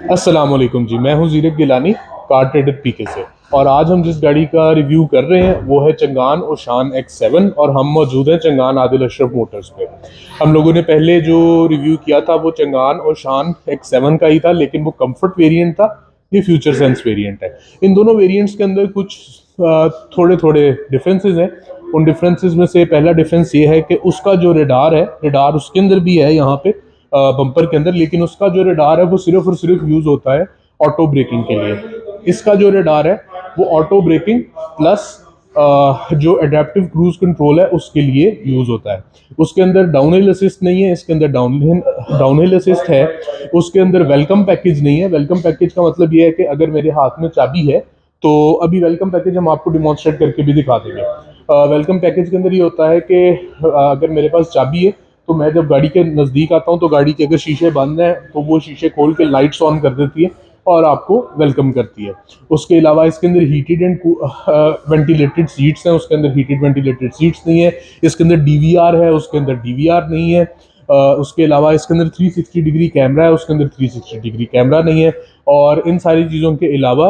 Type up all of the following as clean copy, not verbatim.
अस्सलाम वालेकुम जी, मैं हूं ज़ीरक गिलानी, कार ट्रेडर पीके से। और आज हम जिस गाड़ी का रिव्यू कर रहे हैं वो है चंगान ओशान X7। और हम मौजूद हैं चंगान आदिल अशरफ मोटर्स पे। हम लोगों ने पहले जो रिव्यू किया था वो चंगान ओशान X7 का ही था, लेकिन वो कंफर्ट वेरिएंट था। ये फ्यूचर सेंस वेरिएंट है। इन दोनों वेरिएंट्स के अंदर कुछ थोड़े थोड़े डिफरेंसेस हैं। उन डिफरेंसेस में से पहला डिफरेंस ये है कि उसका जो रेडार है, रेडार उसके अंदर भी है यहाँ पे बम्पर के अंदर, लेकिन उसका जो रेडार है वो सिर्फ और सिर्फ यूज होता है ऑटो ब्रेकिंग के लिए। इसका जो रेडार है वो ऑटो ब्रेकिंग प्लस जो एडेप्टिव क्रूज कंट्रोल है उसके लिए यूज होता है। उसके अंदर डाउनहिल असिस्ट नहीं है, इसके अंदर डाउनहिल असिस्ट है। उसके अंदर वेलकम पैकेज नहीं है। वेलकम पैकेज का मतलब ये है कि अगर मेरे हाथ में चाबी है तो अभी वेलकम पैकेज हम आपको डिमॉन्स्ट्रेट करके भी दिखा देंगे। वेलकम पैकेज के अंदर ये होता है कि अगर मेरे पास चाबी है तो मैं जब गाड़ी के नज़दीक आता हूँ तो गाड़ी के अगर शीशे बंद हैं तो वो शीशे खोल के लाइट्स ऑन कर देती है और आपको वेलकम करती है। उसके अलावा इसके अंदर हीटेड एंड वेंटिलेटेड सीट्स हैं, उसके अंदर हीटेड वेंटिलेटेड सीट्स नहीं है। इसके अंदर डीवीआर है, उसके अंदर डीवीआर नहीं है। उसके अलावा इसके अंदर 360 डिग्री कैमरा है, उसके अंदर 360 डिग्री कैमरा नहीं है। और इन सारी चीज़ों के अलावा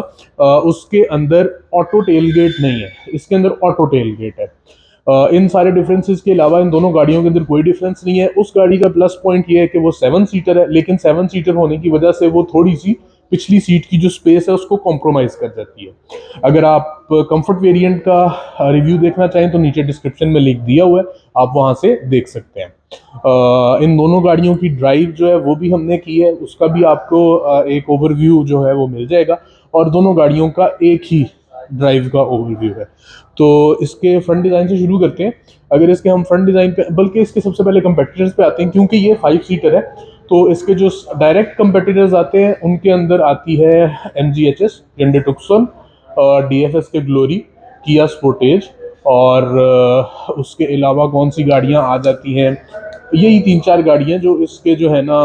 उसके अंदर ऑटो टेल गेट नहीं है, इसके अंदर ऑटो टेल गेट है। इन सारे डिफरेंसेस के अलावा इन दोनों गाड़ियों के अंदर कोई डिफरेंस नहीं है। उस गाड़ी का प्लस पॉइंट ये है कि वो 7 सीटर है, लेकिन 7 सीटर होने की वजह से वो थोड़ी सी पिछली सीट की जो स्पेस है उसको कॉम्प्रोमाइज कर जाती है। अगर आप कंफर्ट वेरिएंट का रिव्यू देखना चाहें तो नीचे डिस्क्रिप्शन में लिंक दिया हुआ है, आप वहां से देख सकते हैं। इन दोनों गाड़ियों की ड्राइव जो है वो भी हमने की है, उसका भी आपको एक ओवरव्यू जो है वो मिल जाएगा। और दोनों गाड़ियों का एक ही ड्राइव का ओवरव्यू है। तो इसके फ्रंट डिज़ाइन से शुरू करते हैं। अगर इसके हम फ्रंट डिज़ाइन पे, बल्कि इसके सबसे पहले कंपेटिटर्स पे आते हैं, क्योंकि ये 5 सीटर है तो इसके जो डायरेक्ट कंपेटिटर्स आते हैं उनके अंदर आती है MGHS, Hyundai Tucson, DFS के ग्लोरी, किया स्पोर्टेज। और उसके अलावा कौन सी गाड़ियां आ जाती हैं, यही 3-4 गाड़ियां जो इसके जो है ना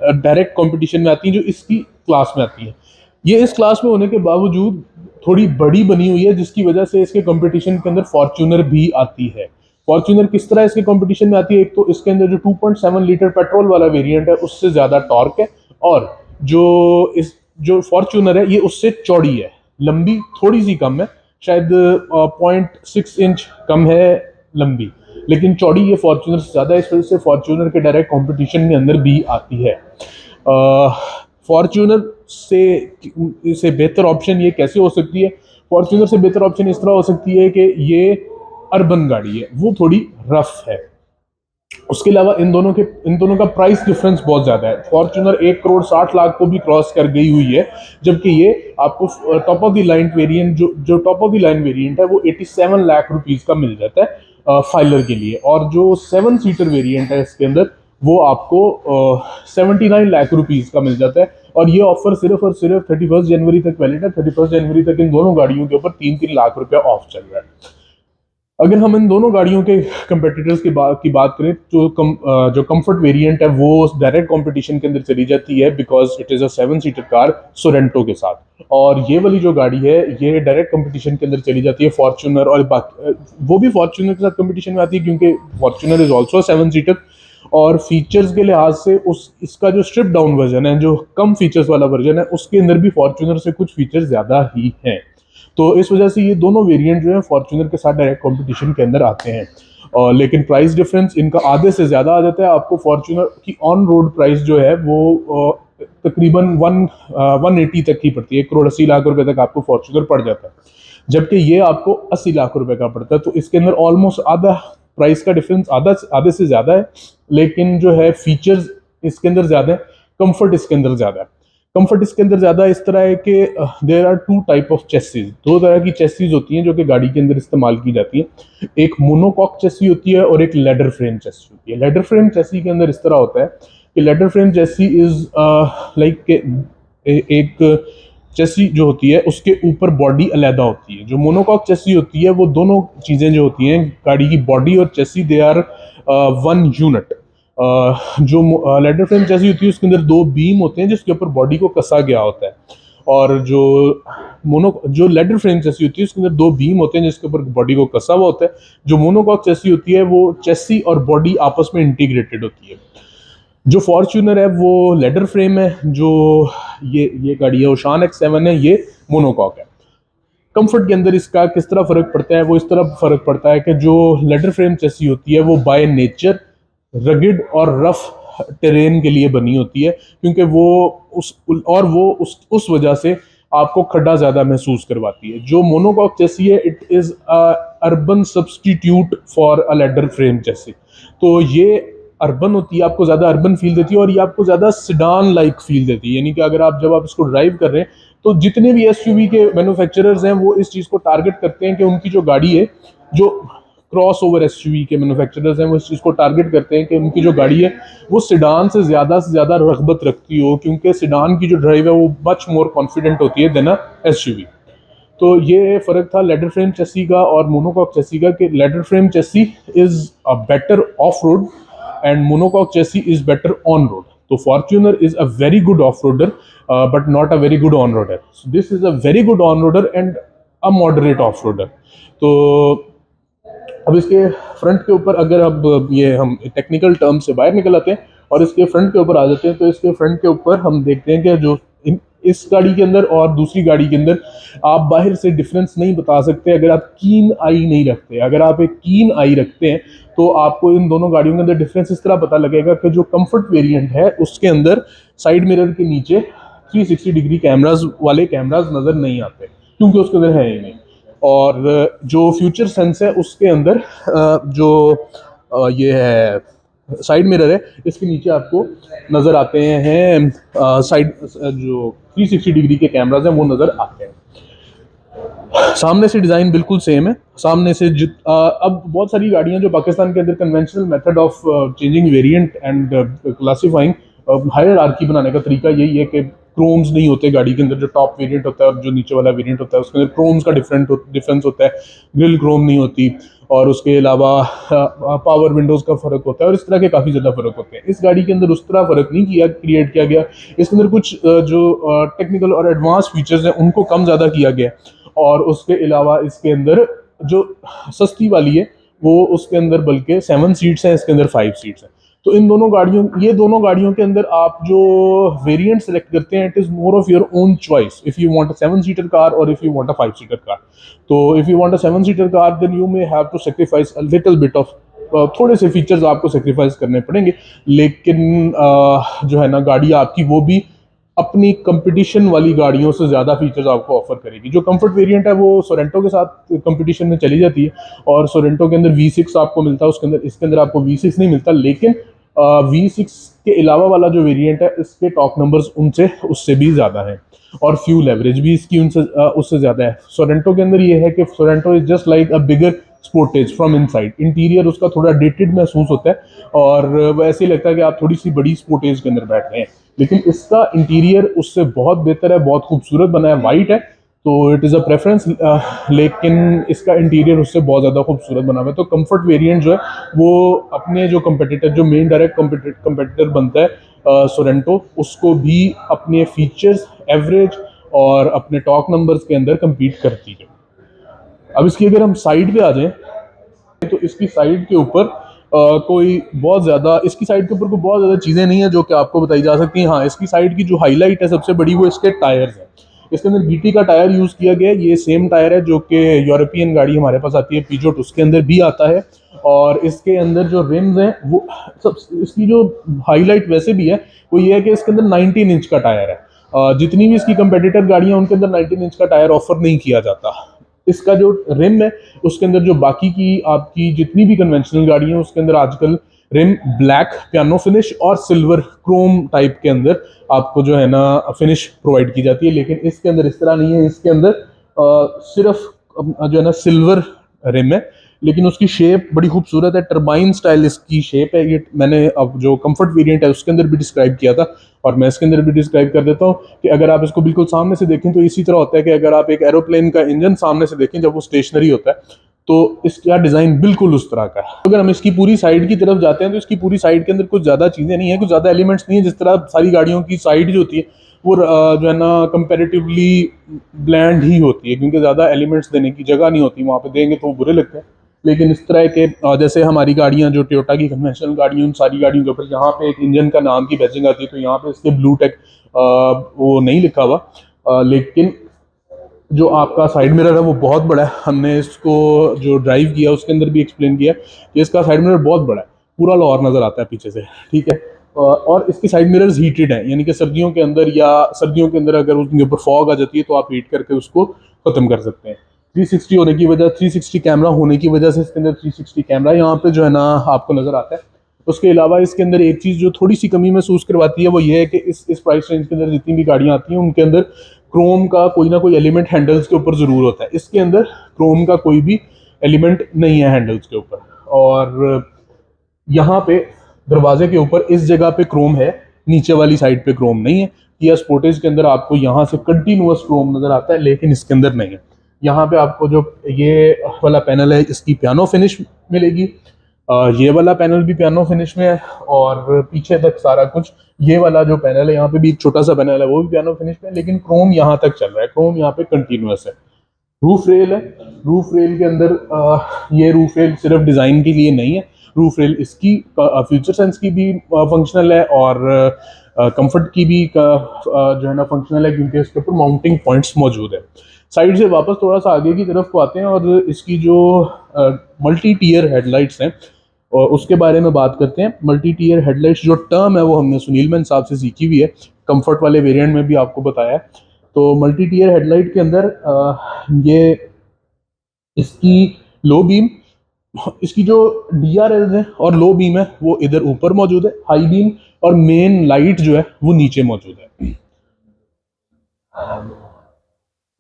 डायरेक्ट कंपटीशन में आती हैं, जो इसकी क्लास में आती हैं। ये इस क्लास में होने के बावजूद थोड़ी बड़ी बनी हुई है, जिसकी वजह से इसके कंपटीशन के अंदर फॉर्च्यूनर भी आती है। फॉर्च्यूनर किस तरह इसके कंपटीशन में आती है, एक तो इसके अंदर जो 2.7 लीटर पेट्रोल वाला वेरिएंट है उससे ज्यादा टॉर्क है। और जो फॉर्च्यूनर है ये उससे चौड़ी है, लंबी थोड़ी सी कम है, शायद 0.6 इंच कम है लंबी, लेकिन चौड़ी ये फॉर्च्यूनर से ज्यादा है। इस वजह से फॉर्च्यूनर के डायरेक्ट कंपटीशन में अंदर भी आती है। फॉर्च्यूनर से बेहतर ऑप्शन ये कैसे हो सकती है? फॉर्च्यूनर से बेहतर ऑप्शन इस तरह हो सकती है कि ये अर्बन गाड़ी है, वो थोड़ी रफ है। उसके अलावा इन दोनों का प्राइस डिफरेंस बहुत ज्यादा है। फॉर्च्यूनर 1 करोड़ 60 लाख को भी क्रॉस कर गई हुई है, जबकि ये आपको top of the line variant जो top of the line variant है वो 87 लाख रुपीज का मिल जाता है फाइलर के लिए। और जो 7 सीटर वेरिएंट है इसके अंदर वो आपको 79 लाख रुपीज का मिल जाता है। और ये ऑफर सिर्फ और सिर्फ 31 जनवरी तक वैलिड है। 31 जनवरी तक इन दोनों गाड़ियों के ऊपर 3-3 लाख रुपया ऑफ चल रहा है। अगर हम इन दोनों गाड़ियों के कंपेटिटर्स की बात करें तो जो कंफर्ट वेरिएंट है वो डायरेक्ट कंपटीशन के अंदर चली जाती है, because it is a 7 seater car Sorento के साथ। और ये वाली जो गाड़ी है ये डायरेक्ट कंपटीशन के अंदर चली जाती है फॉर्च्यूनर, और वो भी फॉर्च्यूनर के साथ कंपटीशन में आती है क्योंकि फॉर्च्यूनर इज ऑल्सो 7 सीटर। और फीचर्स के लिहाज से इसका जो स्ट्रिप डाउन वर्जन है, जो कम फीचर्स वाला वर्जन है, उसके अंदर भी फॉर्च्यूनर से कुछ फीचर्स ज़्यादा ही हैं। तो इस वजह से ये दोनों वेरिएंट जो है फॉर्च्यूनर के साथ डायरेक्ट कंपटीशन के अंदर आते हैं। लेकिन प्राइस डिफरेंस इनका आधे से ज़्यादा आ जाता है। आपको फॉर्च्यूनर की ऑन रोड प्राइस जो है वो तकरीबन 180 तक की पड़ती है, 1 करोड़ 80 लाख रुपए तक आपको फॉर्च्यूनर पड़ जाता है, जबकि ये आपको 80 लाख रुपए का पड़ता है। तो इसके अंदर ऑलमोस्ट आधा प्राइस का डिफरेंस, आधे से ज़्यादा है। लेकिन जो है फीचर्स इसके अंदर ज़्यादा है, कंफर्ट इसके अंदर ज़्यादा है। कंफर्ट इसके अंदर ज़्यादा इस तरह है कि there are 2 type of chassis, 2 तरह की चेसिस होती हैं जो कि गाड़ी के अंदर इस्तेमाल की जाती है। एक मोनोकॉक चेसी होती है और एक लेडर फ्रेम चेसी होती है। लेडर फ्रेम चेसी के अंदर इस तरह होता है कि ladder frame Chesi is like एक चेसी जो होती है उसके ऊपर बॉडी अलहदा होती है। जो मोनोकॉक चेसी होती है वो दोनों चीज़ें जो होती हैं, गाड़ी की बॉडी और चेसी, दे आर 1 यूनिट। जो लेडर फ्रेम चेसी होती है उसके अंदर 2 बीम होते हैं जिसके ऊपर बॉडी को कसा गया होता है। और जो लेडर फ्रेम चेसी होती है उसके अंदर 2 बीम होते हैं जिसके ऊपर बॉडी को कसा हुआ होता है। जो मोनोकॉक चेसी होती है वो चेसी और बॉडी आपस में इंटीग्रेटेड होती है। जो फॉर्च्यूनर है वो लेडर फ्रेम है, जो ये गाड़ी है ओशान X7 है, ये मोनोकॉक है। कंफर्ट के अंदर इसका किस तरह फ़र्क पड़ता है, वो इस तरह फ़र्क पड़ता है कि जो लेडर फ्रेम चेसी होती है वो बाय नेचर रगिड और रफ टेरेन के लिए बनी होती है, क्योंकि वो उस वजह से आपको खड्डा ज़्यादा महसूस करवाती है। जो मोनोकॉक चेसी है it is urban substitute for a ladder frame chassis. तो ये अर्बन होती है, आपको ज़्यादा अर्बन फील देती है और ये आपको ज़्यादा सिडान लाइक फील देती है। यानी कि अगर जब आप इसको ड्राइव कर रहे हैं तो जितने भी एसयूवी के मैन्युफैक्चरर्स हैं वो इस चीज़ को टारगेट करते हैं कि उनकी जो गाड़ी है, जो क्रॉस ओवर एसयूवी के मैन्युफैक्चरर्स हैं वो इस चीज़ को टारगेट करते हैं कि उनकी जो गाड़ी है वो सिडान से ज़्यादा रगबत रखती हो, क्योंकि सिडान की जो ड्राइव है वो मच मोर कॉन्फिडेंट होती है देन अ एसयूवी। तो ये फ़र्क था लेडर फ्रेम चेसी का और मोनोकॉक चेसी का, कि ladder frame chassis is a better off road and monocoque chassis is better on road. So Fortuner is a very good off-roader, but not a very good on-roader. So this is a very good on-roader and a moderate off-roader. तो अब इसके front के ऊपर अगर अब ये हम technical term से बाहर निकल आते हैं और इसके फ्रंट के ऊपर आ जाते हैं, तो इसके फ्रंट के ऊपर हम देखते हैं कि जो इस गाड़ी के अंदर और दूसरी गाड़ी के अंदर आप बाहर से डिफरेंस नहीं बता सकते अगर आप कीन आई नहीं रखते। अगर आप एक कीन आई रखते हैं तो आपको इन दोनों गाड़ियों के अंदर डिफरेंस इस तरह पता लगेगा कि जो कंफर्ट वेरिएंट है उसके अंदर साइड मिरर के नीचे 360 डिग्री कैमराज वाले कैमराज नज़र नहीं आते, क्योंकि उसके अंदर है ही नहीं। और जो फ्यूचर सेंस है उसके अंदर जो ये है साइड मिरर है, इसके नीचे आपको नज़र आते हैं साइड जो 360 डिग्री के कैमराज हैं वो नज़र आते हैं। सामने से डिज़ाइन बिल्कुल सेम है। सामने से अब बहुत सारी गाड़ियां जो पाकिस्तान के अंदर conventional method of changing variant and classifying hierarchy बनाने का तरीका यही है कि क्रोम्स नहीं होते गाड़ी के अंदर। जो टॉप वेरिएंट होता है और जो नीचे वाला वेरिएंट होता है उसके अंदर क्रोम्स का डिफरेंस होता है, ग्रिल क्रोम नहीं होती, और उसके अलावा पावर विंडोज़ का फ़र्क होता है और इस तरह के काफ़ी ज़्यादा फ़र्क होते हैं। इस गाड़ी के अंदर उस तरह फ़र्क नहीं क्रिएट किया गया। इसके अंदर कुछ जो टेक्निकल और एडवांस फीचर्स हैं उनको कम ज़्यादा किया गया, और उसके अलावा इसके अंदर जो सस्ती वाली है वो उसके अंदर बल्कि 7 सीट्स हैं, इसके अंदर 5 सीट्स हैं। तो ये दोनों गाड़ियों के अंदर आप जो वेरिएंट सेलेक्ट करते हैं it is more of your own choice, if you want a 7 seater car और if you want a 5 seater car. तो if you want a 7 seater car then you may have to sacrifice a little bit of, थोड़े से features आपको sacrifice करने पड़ेंगे, लेकिन जो है ना गाड़ी आपकी वो भी अपनी कंपटीशन वाली गाड़ियों से ज़्यादा फीचर्स आपको ऑफर करेगी। जो कंफर्ट वेरिएंट है वो सोरेंटो के साथ कंपटीशन में चली जाती है, और सोरेंटो के अंदर V6 आपको मिलता है, उसके अंदर इसके अंदर आपको V6 नहीं मिलता। लेकिन V6 के अलावा वाला जो वेरिएंट है इसके टॉप नंबर्स उससे भी ज़्यादा हैं, और फ्यूल एवरेज भी इसकी उससे ज़्यादा है। सोरेंटो के अंदर ये है कि Sorento is just like a bigger Sportage from inside. Interior उसका थोड़ा डेटेड महसूस होता है और वो ऐसे ही लगता है कि आप थोड़ी सी बड़ी स्पोर्टेज के अंदर बैठ रहे हैं, लेकिन इसका इंटीरियर उससे बहुत बेहतर है, बहुत खूबसूरत बना है, वाइट है तो इट इज़ अ प्रेफरेंस, लेकिन इसका इंटीरियर उससे बहुत ज़्यादा खूबसूरत बना हुआ है। तो कंफर्ट वेरिएंट जो है वो अपने जो कंपटीटर, जो मेन डायरेक्ट कंपटीटर बनता है सोरेंटो, उसको भी अपने फीचर्स, एवरेज और अपने टॉक नंबर्स के अंदर कम्पीट करती है। अब इसकी अगर हम साइड पे आ जाएं तो इसकी साइड के ऊपर कोई बहुत ज़्यादा चीज़ें नहीं है जो कि आपको बताई जा सकती हैं। हाँ, इसकी साइड की जो हाईलाइट है सबसे बड़ी वो इसके टायर्स हैं। इसके अंदर बीटी का टायर यूज़ किया गया है। ये सेम टायर है जो कि यूरोपियन गाड़ी हमारे पास आती है पीजोट, उसके अंदर भी आता है। और इसके अंदर जो रिम्स हैं वो सब, इसकी जो हाईलाइट वैसे भी है वो ये है कि इसके अंदर 19 इंच का टायर है। जितनी भी इसकी कंपेटिटर गाड़ियाँ उनके अंदर 19 इंच का टायर ऑफर नहीं किया जाता। इसका जो रिम है उसके अंदर जो बाकी की आपकी जितनी भी कन्वेंशनल गाड़ी है उसके अंदर आजकल रिम ब्लैक पियानो फिनिश और सिल्वर क्रोम टाइप के अंदर आपको जो है ना फिनिश प्रोवाइड की जाती है, लेकिन इसके अंदर इस तरह नहीं है। इसके अंदर सिर्फ जो है ना सिल्वर रिम है, लेकिन उसकी शेप बड़ी खूबसूरत है, टर्बाइन स्टाइल इसकी शेप है। ये मैंने अब जो कंफर्ट वेरिएंट है उसके अंदर भी डिस्क्राइब किया था और मैं इसके अंदर भी डिस्क्राइब कर देता हूँ कि अगर आप इसको बिल्कुल सामने से देखें तो इसी तरह होता है कि अगर आप एक एरोप्लेन का इंजन सामने से देखें जब वो स्टेशनरी होता है तो इसका डिज़ाइन बिल्कुल उस तरह का है। अगर हम इसकी पूरी साइड की तरफ जाते हैं तो इसकी पूरी साइड के अंदर कुछ ज़्यादा चीज़ें नहीं है, कुछ ज़्यादा एलिमेंट्स नहीं है। जिस तरह सारी गाड़ियों की साइड जो होती है वो जो है ना कंपैरेटिवली ब्लैंड ही होती है, क्योंकि ज़्यादा एलिमेंट्स देने की जगह नहीं होती, वहाँ पे देंगे तो वो बुरे लगते हैं। लेकिन इस तरह के जैसे हमारी गाड़ियाँ जो टोयोटा की कन्वेंशनल गाड़ियाँ, उन सारी गाड़ियों के ऊपर यहाँ पे एक इंजन का नाम की बैजिंग आती है, तो यहाँ पे इसके ब्लू टेक वो नहीं लिखा हुआ, लेकिन जो आपका साइड मिरर है वो बहुत बड़ा है। हमने इसको जो ड्राइव किया उसके अंदर भी एक्सप्लेन किया कि इसका साइड मिरर बहुत बड़ा है, पूरा लाहौर नज़र आता है पीछे से, ठीक है। और इसकी साइड मिरर्स हीटेड हैं, यानी कि सर्दियों के अंदर या सर्दियों के अंदर अगर उसके ऊपर फॉग आ जाती है तो आप हीट करके उसको ख़त्म कर सकते हैं। 360 होने की वजह, 360 कैमरा होने की वजह से इसके अंदर 360 कैमरा यहाँ पे जो है ना आपको नज़र आता है। उसके अलावा इसके अंदर एक चीज़ जो थोड़ी सी कमी महसूस करवाती है वो ये है कि इस प्राइस रेंज के अंदर जितनी भी गाड़ियाँ आती हैं उनके अंदर क्रोम का कोई ना कोई एलिमेंट हैंडल्स के ऊपर ज़रूर होता है। इसके अंदर क्रोम का कोई भी एलिमेंट नहीं है हैंडल्स के ऊपर। और यहाँ पे दरवाजे के ऊपर इस जगह पे क्रोम है, नीचे वाली साइड पे क्रोम नहीं है। किया स्पोर्टेज के अंदर आपको यहाँ से कंटिन्यूअस क्रोम नज़र आता है, लेकिन इसके अंदर नहीं है। यहाँ पे आपको जो ये वाला पैनल है इसकी पियानो फिनिश मिलेगी, ये वाला पैनल भी पियानो फिनिश में है, और पीछे तक सारा कुछ, ये वाला जो पैनल है यहाँ पे भी एक छोटा सा पैनल है वो भी पियानो फिनिश में है, लेकिन क्रोम यहाँ तक चल रहा है, क्रोम यहाँ पे कंटिन्यूअस है। रूफ रेल है, रूफ रेल के अंदर ये रूफ रेल सिर्फ डिज़ाइन के लिए नहीं है, रूफ रेल इसकी फ्यूचर सेंस की भी फंक्शनल है और कंफर्ट की भी जो है ना फंक्शनल है, क्योंकि इसके ऊपर माउंटिंग पॉइंट्स मौजूद है। साइड से वापस थोड़ा सा आगे की तरफ को आते हैं और इसकी जो मल्टी टीयर हेडलाइट्स हैं और उसके बारे में बात करते हैं। मल्टी टीयर हेडलाइट्स जो टर्म है वो हमने सुनील मैन साहब से सीखी हुई है, कंफर्ट वाले वेरिएंट में भी आपको बताया है। तो मल्टी टीयर हेडलाइट के अंदर ये इसकी लो बीम, इसकी जो DRLs है और लो बीम है वो इधर ऊपर मौजूद है, हाई बीम और मेन लाइट जो है वो नीचे मौजूद है।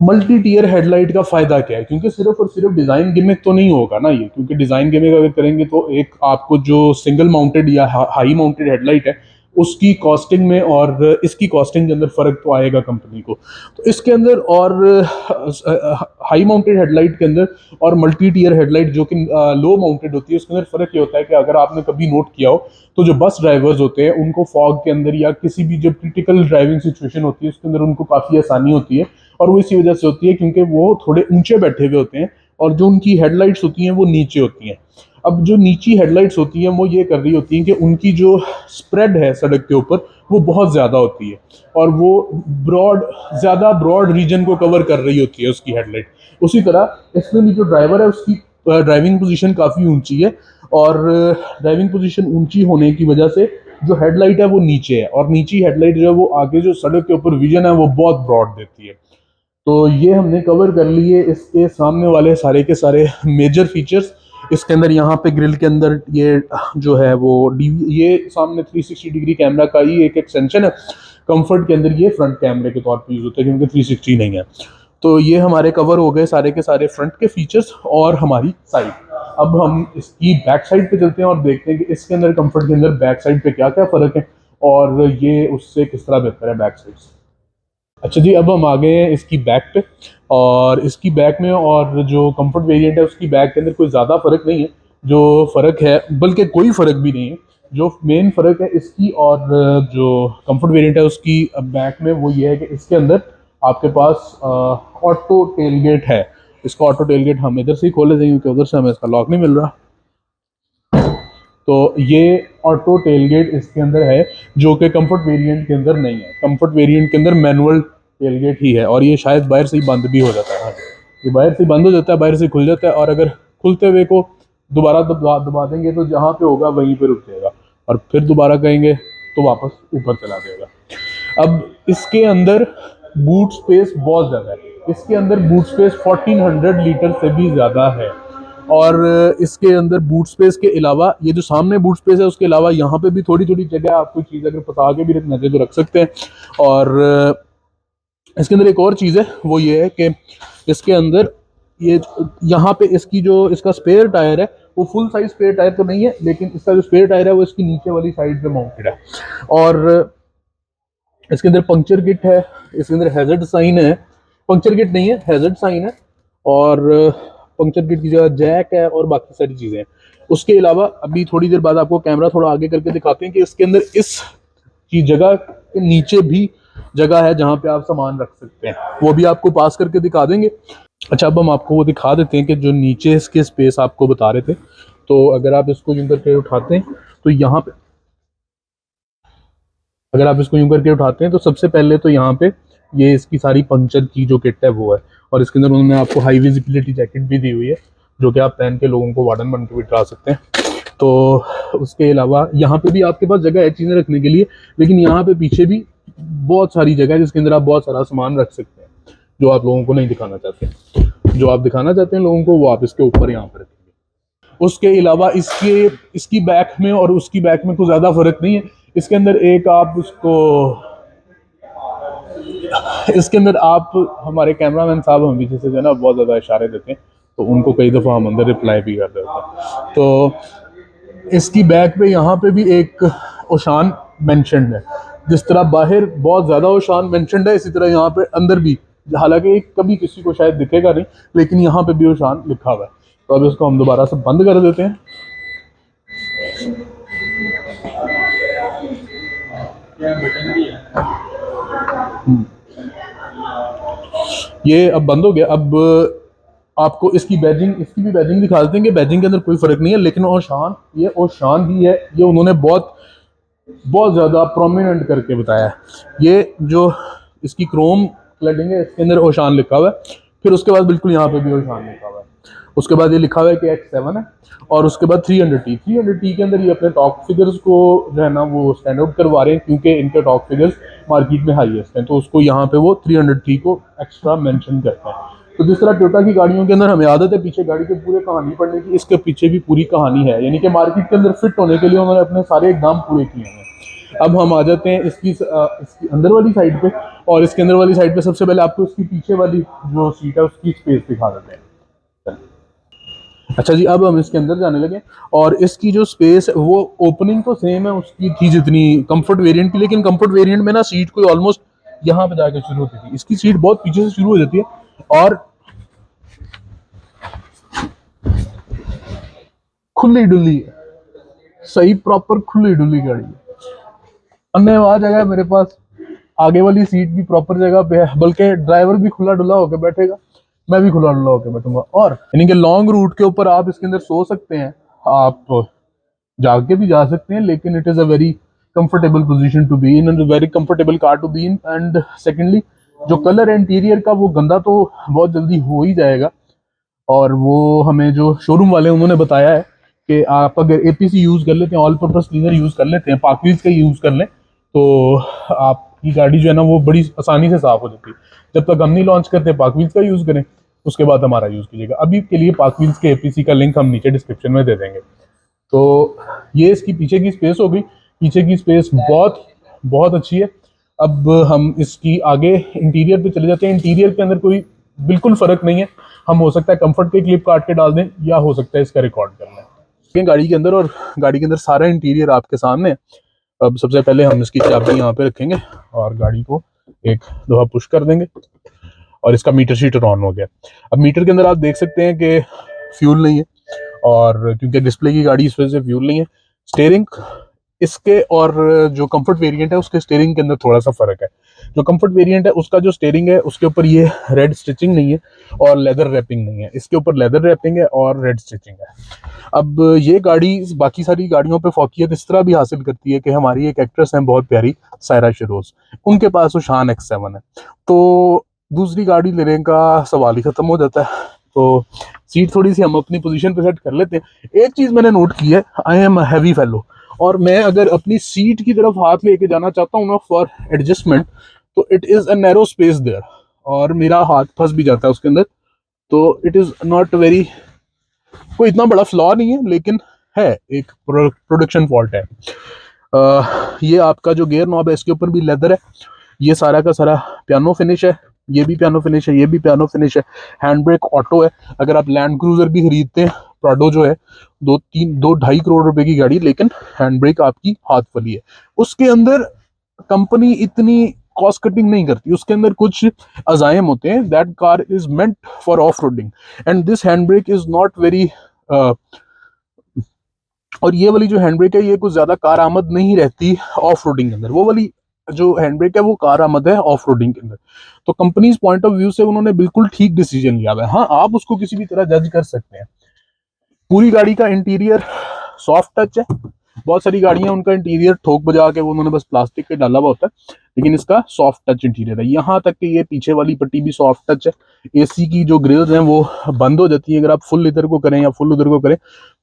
मल्टी टीयर हेडलाइट का फायदा क्या है, क्योंकि सिर्फ और सिर्फ डिजाइन गिमिक तो नहीं होगा ना ये, क्योंकि डिजाइन गिमिक अगर करेंगे तो एक आपको जो सिंगल माउंटेड या हाई माउंटेड हेडलाइट है उसकी कॉस्टिंग में और इसकी कॉस्टिंग के अंदर फर्क तो आएगा कंपनी को। तो इसके अंदर और हाई माउंटेड हेडलाइट के अंदर और मल्टी टीयर हेडलाइट जो कि लो माउंटेड होती है उसके अंदर फर्क ये होता है कि अगर आपने कभी नोट किया हो तो जो बस ड्राइवर्स होते हैं उनको फॉग के अंदर या किसी भी जब क्रिटिकल ड्राइविंग सिचुएशन होती है उसके अंदर उनको काफ़ी आसानी होती है, और वो इसी वजह से होती है क्योंकि वो थोड़े ऊंचे बैठे हुए होते हैं और जो उनकी हेडलाइट्स होती हैं वो नीचे होती हैं। अब जो नीची हेडलाइट्स होती हैं वो ये कर रही होती हैं कि उनकी जो स्प्रेड है सड़क के ऊपर वो बहुत ज़्यादा होती है और वो ज़्यादा ब्रॉड रीजन को कवर कर रही होती है उसकी हेडलाइट। उसी तरह इसमें भी जो ड्राइवर है उसकी ड्राइविंग पोजीशन काफ़ी ऊंची है, और ड्राइविंग पोजीशन ऊंची होने की वजह से जो हेडलाइट है वो नीचे है, और नीची हेडलाइट जो है वो आगे जो सड़क के ऊपर विजन है वो बहुत ब्रॉड देती है। तो ये हमने कवर कर लिए इसके सामने वाले सारे के सारे मेजर फीचर्स। इसके अंदर यहाँ पे ग्रिल के अंदर ये जो है वो ये सामने 360 डिग्री कैमरा का ही एक एक्सटेंशन है। कंफर्ट के अंदर ये फ्रंट कैमरे के तौर पे यूज होता है क्योंकि 360 नहीं है। तो ये हमारे कवर हो गए सारे के सारे फ्रंट के फीचर्स और हमारी साइड। अब हम इसकी बैक साइड पे चलते हैं और देखते हैं कि इसके अंदर कंफर्ट के अंदर बैक साइड पे क्या क्या फ़र्क है और ये उससे किस तरह बेहतर है बैक साइड से। अच्छा जी, अब हम आ गए हैं इसकी बैक पे, और इसकी बैक में और जो कंफर्ट वेरिएंट है उसकी बैक के अंदर कोई ज़्यादा फ़र्क नहीं है। जो फ़र्क है, बल्कि कोई फ़र्क भी नहीं है, जो मेन फ़र्क है इसकी और जो कंफर्ट वेरिएंट है उसकी बैक में वो ये है कि इसके अंदर आपके पास ऑटो टेलगेट है। इसका ऑटो टेलगेट हम इधर से ही खोले जाएंगे क्योंकि उधर से हमें इसका लॉक नहीं मिल रहा। तो ये ऑटो टेलगेट इसके अंदर है जो कि कंफर्ट वेरिएंट के अंदर नहीं है। कंफर्ट वेरिएंट के अंदर मैनुअल टेलगेट ही है और ये शायद बाहर से ही बंद भी हो जाता है। ये बाहर से बंद हो जाता है, बाहर से खुल जाता है, और अगर खुलते हुए को दोबारा दबा देंगे तो जहाँ पे होगा वहीं पे रुक जाएगा, और फिर दोबारा कहेंगे तो वापस ऊपर चला जाएगा। अब इसके अंदर बूट स्पेस बहुत ज़्यादा है, इसके अंदर बूट स्पेस 1400 लीटर से भी ज़्यादा है। और इसके अंदर बूट स्पेस के अलावा ये जो सामने बूट स्पेस है उसके अलावा यहाँ पे भी थोड़ी थोड़ी जगह आप कोई चीज़ अगर फंसा के भी रखना चाहिए तो रख सकते हैं। और इसके अंदर एक और चीज़ है वो ये है कि इसके अंदर ये यहाँ पे इसकी जो इसका स्पेयर टायर है वो फुल साइज स्पेयर टायर तो नहीं है, लेकिन इसका जो स्पेयर टायर है वो इसकी नीचे वाली साइड पे माउंटेड है। और इसके अंदर पंक्चर किट है, इसके अंदर हैजर्ड साइन है, पंक्चर किट नहीं है हैजर्ड साइन है, और पंक्चर किट की जगह जैक है और बाकी सारी चीज़ें हैं। उसके अलावा अभी थोड़ी देर बाद आपको कैमरा थोड़ा आगे करके दिखाते हैं कि इसके अंदर इस की जगह के नीचे भी जगह है जहाँ पे आप सामान रख सकते हैं, वो भी आपको पास करके दिखा देंगे। अच्छा, अब हम आपको वो दिखा देते हैं कि जो नीचे इसके स्पेस आपको बता रहे थे। तो अगर आप इसको यूं करके उठाते हैं तो यहाँ पे, अगर आप इसको यूं करके उठाते हैं तो सबसे पहले तो यहाँ पे ये इसकी सारी पंक्चर की जो किट है वो है, और इसके अंदर उन्होंने आपको हाई विजिबिलिटी जैकेट भी दी हुई है जो कि आप पहन के लोगों को वार्डन बन के भी डरा सकते हैं। तो उसके अलावा यहाँ पे भी आपके पास जगह है चीज़ें रखने के लिए, लेकिन यहाँ पे पीछे भी बहुत सारी जगह है जिसके अंदर आप बहुत सारा सामान रख सकते हैं जो आप लोगों को नहीं दिखाना चाहते। जो आप दिखाना चाहते हैं लोगों को वो आप इसके ऊपर यहाँ पर रखेंगे। उसके अलावा इसकी बैक में और उसकी बैक में कुछ ज़्यादा फर्क नहीं है। इसके अंदर एक आप उसको, इसके अंदर आप, हमारे कैमरामैन साहब हम पीछे से जो है ना बहुत ज़्यादा इशारे देते हैं, तो उनको कई दफ़ा हम अंदर रिप्लाई भी कर देते हैं। तो इसकी बैक पे यहाँ पे भी एक ओशान मेंशन्ड है। जिस तरह बाहर बहुत ज़्यादा ओशान मेंशन्ड है, इसी तरह यहाँ पे अंदर भी, हालांकि कभी किसी को शायद दिखेगा नहीं, लेकिन यहाँ पे भी ओशान लिखा हुआ है। तो अब इसको हम दोबारा से बंद कर देते हैं। ये अब बंद हो गया। अब आपको इसकी बैजिंग, इसकी भी बैजिंग दिखा देते हैं कि बैजिंग के अंदर कोई फर्क नहीं है, लेकिन ओशान, ये ओशान ही है, ये उन्होंने बहुत बहुत ज़्यादा प्रोमिनेंट करके बताया है। ये जो इसकी क्रोम क्लडिंग है इसके अंदर ओशान लिखा हुआ है, फिर उसके बाद बिल्कुल यहाँ पे भी ओशान लिखा हुआ है। उसके बाद ये लिखा हुआ है कि X7 है, और उसके बाद 300T के अंदर ये अपने टॉप फिगर्स को जो है ना वो स्टैंड आउट करवा रहे हैं, क्योंकि इनके टॉप फिगर्स मार्केट में हाईएस्ट हैं, तो उसको यहाँ पे वो 300T को एक्स्ट्रा मेंशन करते हैं। तो जिस तरह टोयोटा की गाड़ियों के अंदर हमें आदत है पीछे गाड़ी के पूरे कहानी पढ़ने की, इसके पीछे भी पूरी कहानी है, यानी कि मार्केट के अंदर फिट होने के लिए उन्होंने अपने सारे एग्जाम पूरे किए हैं। अब हम आ जाते हैं इसकी अंदर वाली साइड पे, और इसके अंदर वाली साइड पे सबसे पहले आपको इसकी पीछे वाली जो सीट है उसकी स्पेस दिखा देते हैं। अच्छा जी, अब हम इसके अंदर जाने लगे, और इसकी जो स्पेस है वो ओपनिंग तो सेम है उसकी थी जितनी कंफर्ट वेरिएंट की, लेकिन कंफर्ट वेरिएंट में ना सीट कोई ऑलमोस्ट यहाँ पे जाके शुरू होती थी, इसकी सीट बहुत पीछे से शुरू हो जाती है, और खुली डुली है, सही प्रॉपर खुली डुली गाड़ी है। अन्यवाह जगह है मेरे पास, आगे वाली सीट भी प्रॉपर जगह पे है, बल्कि ड्राइवर भी खुला डुला होकर बैठेगा, मैं भी खुला डुला होकर बैठूंगा। और यानी कि लॉन्ग रूट के ऊपर आप इसके अंदर सो सकते हैं, आप जाग के भी जा सकते हैं, लेकिन it is a very comfortable position to be in and very comfortable car to be in. And secondly जो कलर है इंटीरियर का वो गंदा तो बहुत जल्दी हो ही जाएगा, और वो हमें जो शोरूम वाले उन्होंने बताया है कि आप अगर एपीसी यूज़ कर लेते हैं, ऑल पर्पस क्लीनर यूज़ कर लेते हैं, पार्क व्हील्स का यूज़ कर लें, तो आपकी गाड़ी जो है ना वो बड़ी आसानी से साफ़ हो जाती है। जब तक हम नहीं लॉन्च करते पार्क व्हील्स का यूज़ करें, उसके बाद हमारा यूज़ कीजिएगा। अभी के लिए पार्क व्हील्स के एपीसी का लिंक हम नीचे डिस्क्रिप्शन में दे देंगे। तो ये इसकी पीछे की स्पेस हो गई, पीछे की स्पेस बहुत बहुत अच्छी है। अब हम इसकी आगे इंटीरियर पे चले जाते हैं। इंटीरियर के अंदर कोई बिल्कुल फ़र्क नहीं है, हम हो सकता है कंफर्ट के क्लिप काट के डाल दें, या हो सकता है इसका रिकॉर्ड कर लें गाड़ी के अंदर, और गाड़ी के अंदर सारा इंटीरियर आपके सामने। अब सबसे पहले हम इसकी चाबी यहाँ पे रखेंगे और गाड़ी को एक दफ़ा पुश कर देंगे, और इसका मीटर शीटर ऑन हो गया। अब मीटर के अंदर आप देख सकते हैं कि फ्यूल नहीं है, और क्योंकि डिस्प्ले की गाड़ी इस वजह से फ्यूल नहीं है। स्टेयरिंग इसके और जो कंफर्ट वेरिएंट है उसके स्टेयरिंग के अंदर थोड़ा सा फर्क है। जो कंफर्ट वेरिएंट है उसका जो स्टेयरिंग है उसके ऊपर ये रेड स्टिचिंग नहीं है और लेदर रैपिंग नहीं है, इसके ऊपर लेदर रैपिंग है और रेड स्टिचिंग है। अब ये गाड़ी बाकी सारी गाड़ियों पे फौकियत इस तरह भी हासिल करती है कि हमारी एक एक्ट्रेस है बहुत प्यारी, सायरा शिरोज, उनके पास वो शान X7 है, तो दूसरी गाड़ी लेने का सवाल ही खत्म हो जाता है। तो सीट थोड़ी सी हम अपनी पोजीशन पे सेट कर लेते हैं। एक चीज़ मैंने नोट की है, आई एम हैवी फेलो, और मैं अगर अपनी सीट की तरफ हाथ लेके जाना चाहता हूँ ना फॉर एडजस्टमेंट, तो it is a narrow space there, और मेरा हाथ फंस भी जाता है उसके अंदर। तो इट इज़ नॉट वेरी, कोई इतना बड़ा फ्लॉ नहीं है, लेकिन है एक प्रोडक्शन फॉल्ट है। ये आपका जो गियर नॉब है इसके ऊपर भी लेदर है, ये सारा का सारा पियानो फिनिश है, ये भी पियानो फिनिश है, ये भी पियानो फिनिश है। हैंड ब्रेक ऑटो है। अगर आप लैंड क्रूजर भी खरीदते हैं, प्राडो जो है 2-2.5 करोड़ रुपए की गाड़ी, लेकिन हैंड ब्रेक आपकी हाथ वाली है। उसके अंदर कंपनी इतनी कॉस्ट कटिंग नहीं करती, उसके अंदर कुछ अजायम होते हैं। That car is meant for off roading and this hand brake is not very, और ये वाली जो हैंड ब्रेक है ये कुछ ज्यादा कार आमद नहीं रहती ऑफ रोडिंग के अंदर। वो वाली जो हैंड ब्रेक है वो कार आमद है ऑफ रोडिंग के अंदर। तो कंपनीज पॉइंट ऑफ व्यू से उन्होंने बिल्कुल ठीक डिसीजन लिया हुआ है। हाँ, आप उसको किसी भी तरह जज कर सकते हैं। पूरी गाड़ी का इंटीरियर सॉफ्ट टच है। बहुत सारी गाड़ियां उनका इंटीरियर ठोक बजा के वो उन्होंने बस प्लास्टिक के डाला हुआ होता है, लेकिन इसका सॉफ्ट टच इंटीरियर है। यहाँ तक कि ये पीछे वाली पट्टी भी सॉफ्ट टच है। एसी की जो ग्रिल्स हैं वो बंद हो जाती है अगर आप फुल इधर को करें या फुल उधर को करें।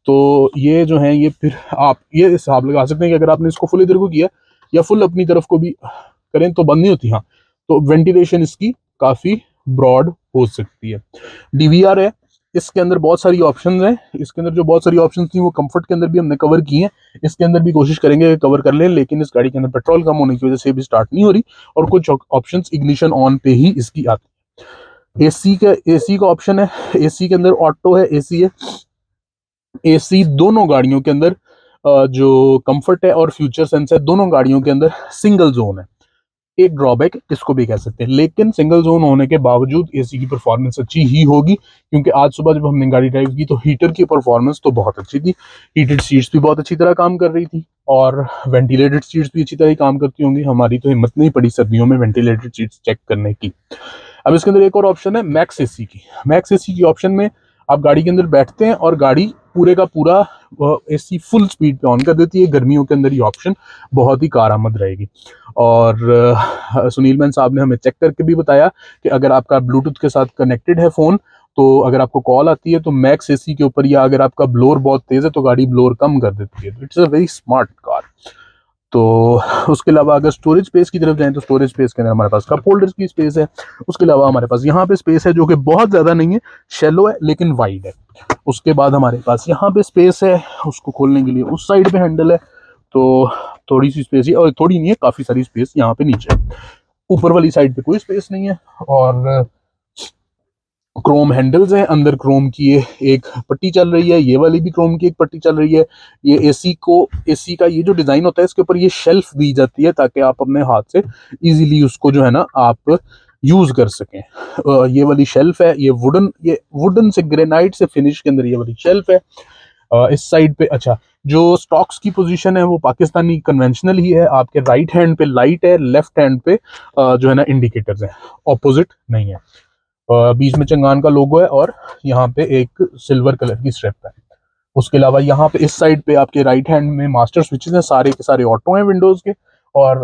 तो ये जो है ये फिर आप ये हिसाब लगा सकते हैं कि अगर आपने इसको फुल इधर को किया या फुल अपनी तरफ को भी करें तो बंद नहीं होती। हाँ, तो वेंटिलेशन इसकी काफी ब्रॉड हो सकती है। डीवीआर है, इसके अंदर बहुत सारी ऑप्शंस हैं। इसके अंदर जो बहुत सारी ऑप्शंस थी वो कंफर्ट के अंदर भी हमने कवर की हैं, इसके अंदर भी कोशिश करेंगे कवर कर लें, लेकिन इस गाड़ी के अंदर पेट्रोल कम होने की वजह से भी स्टार्ट नहीं हो रही और कुछ ऑप्शंस इग्निशन ऑन पे ही इसकी आती है। एसी का ऑप्शन है, एसी के अंदर ऑटो है, एसी है। एसी दोनों गाड़ियों के अंदर जो कंफर्ट है और फ्यूचर सेंस है दोनों गाड़ियों के अंदर सिंगल जोन है। एक ड्रॉबैक इसको भी कह सकते हैं, लेकिन सिंगल जोन होने के बावजूद एसी की परफॉर्मेंस अच्छी ही होगी, क्योंकि आज सुबह जब हमने गाड़ी ड्राइव की तो हीटर की परफॉर्मेंस तो बहुत अच्छी थी। हीटेड सीट्स भी बहुत अच्छी तरह काम कर रही थी और वेंटिलेटेड सीट्स भी अच्छी तरह ही काम करती होंगी। हमारी तो हिम्मत नहीं पड़ी सर्दियों में वेंटिलेटेड सीट्स चेक करने की। अब इसके अंदर एक और ऑप्शन है मैक्स एसी की। मैक्स एसी की ऑप्शन में आप गाड़ी के अंदर बैठते हैं और गाड़ी पूरे का पूरा एसी फुल स्पीड पे ऑन कर देती है। गर्मियों के अंदर ये ऑप्शन बहुत ही कारआमद रहेगी। और सुनील मैन साहब ने हमें चेक करके भी बताया कि अगर आपका ब्लूटूथ के साथ कनेक्टेड है फ़ोन, तो अगर आपको कॉल आती है तो मैक्स एसी के ऊपर, या अगर आपका ब्लोअर बहुत तेज़ है तो गाड़ी ब्लोअर कम कर देती है। It's a very smart car. तो उसके अलावा अगर स्टोरेज स्पेस की तरफ जाएं तो स्टोरेज स्पेस के अंदर हमारे पास कप होल्डर्स की स्पेस है। उसके अलावा हमारे पास यहाँ पे स्पेस है जो कि बहुत ज़्यादा नहीं है, शैलो है लेकिन वाइड है। उसके बाद हमारे पास यहाँ पे स्पेस है, उसको खोलने के लिए उस साइड पे हैंडल है, तो थोड़ी सी स्पेस है, और थोड़ी नहीं है, काफ़ी सारी स्पेस यहाँ पे नीचे है। ऊपर वाली साइड पे कोई स्पेस नहीं है। और क्रोम हैंडल्स हैं, अंदर क्रोम की ये एक पट्टी चल रही है, ये वाली भी क्रोम की एक पट्टी चल रही है। ये एसी का ये जो डिज़ाइन होता है इसके ऊपर ये शेल्फ दी जाती है ताकि आप अपने हाथ से इजीली उसको जो है ना आप यूज़ कर सकें। ये वाली शेल्फ है, ये वुडन से ग्रेनाइट से फिनिश के अंदर ये वाली शेल्फ है। इस साइड पे अच्छा, जो स्टॉक्स की पोजीशन है वो पाकिस्तानी कन्वेंशनल ही है। आपके राइट हैंड पे लाइट है, लेफ्ट हैंड पे जो है ना इंडिकेटर्स हैं, ऑपोजिट नहीं है। बीच में चंगान का लोगो है और यहाँ पे एक सिल्वर कलर की स्ट्रिप है। उसके अलावा यहाँ पे इस साइड पे आपके राइट हैंड में मास्टर स्विचेस हैं, सारे के सारे ऑटो हैं विंडोज़ के, और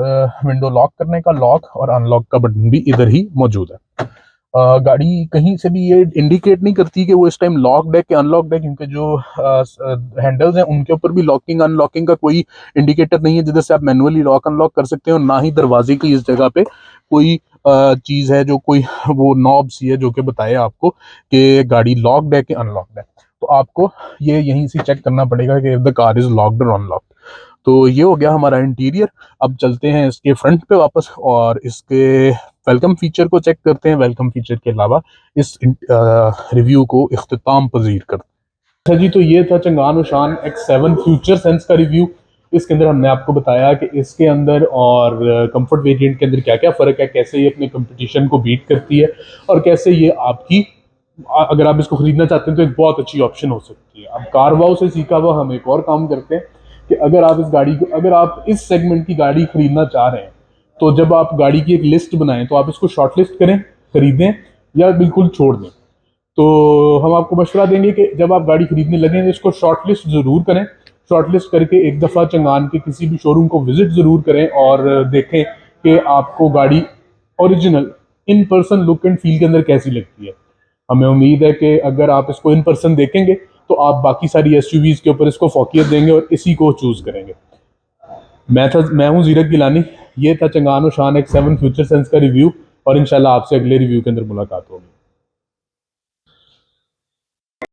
विंडो लॉक करने का लॉक और अनलॉक का बटन भी इधर ही मौजूद है। गाड़ी कहीं से भी ये इंडिकेट नहीं करती कि वो इस टाइम लॉक्ड है कि अनलॉक्ड है, क्योंकि जो हैंडल्स हैं उनके ऊपर भी लॉकिंग अनलॉकिंग का कोई इंडिकेटर नहीं है जिधर से आप मैनुअली लॉक अनलॉक कर सकते हो। ना ही दरवाजे की इस जगह पे कोई चीज़ है जो कोई वो नॉब सी है जो कि बताए आपको कि गाड़ी लॉक्ड है कि अनलॉक्ड है। तो आपको ये यहीं से चेक करना पड़ेगा कि द कार इज़ लॉक्ड और अनलॉक्ड। तो ये हो गया हमारा इंटीरियर। अब चलते हैं इसके फ्रंट पे वापस और इसके वेलकम फीचर को चेक करते हैं। वेलकम फीचर के अलावा इस रिव्यू को इख्तिताम पजीर करते हैं। अच्छा जी, तो ये था चंगान और शान X7 फ्यूचर सेंस का रिव्यू। इसके अंदर हमने आपको बताया कि इसके अंदर और कंफर्ट वेरिएंट के अंदर क्या क्या फ़र्क है, कैसे ये अपने कंपटीशन को बीट करती है, और कैसे ये आपकी अगर आप इसको खरीदना चाहते हैं तो एक बहुत अच्छी ऑप्शन हो सकती है। अब कारवाओ से सीखा हुआ हम एक और काम करते हैं कि अगर आप इस सेगमेंट की गाड़ी खरीदना चाह रहे हैं तो जब आप गाड़ी की एक लिस्ट बनाएं तो आप इसको शॉर्ट लिस्ट करें, खरीदें या बिल्कुल छोड़ दें। तो हम आपको मशवरा देंगे कि जब आप गाड़ी खरीदने लगें तो इसको शॉर्ट लिस्ट ज़रूर करें। शॉर्ट लिस्ट करके एक दफ़ा चंगान के किसी भी शोरूम को विज़िट ज़रूर करें और देखें कि आपको गाड़ी original in person look and feel के अंदर कैसी लगती है। हमें उम्मीद है कि अगर आप इसको इन पर्सन देखेंगे तो आप बाकी सारी एसयूवीज़ के ऊपर इसको फोकियत देंगे और इसी को चूज़ करेंगे। मैं हूँ ज़ीरक गिलानी। ये था चंगान और शान X7 फ्यूचर सेंस का रिव्यू, और इंशाल्लाह आपसे अगले रिव्यू के अंदर मुलाकात होगी।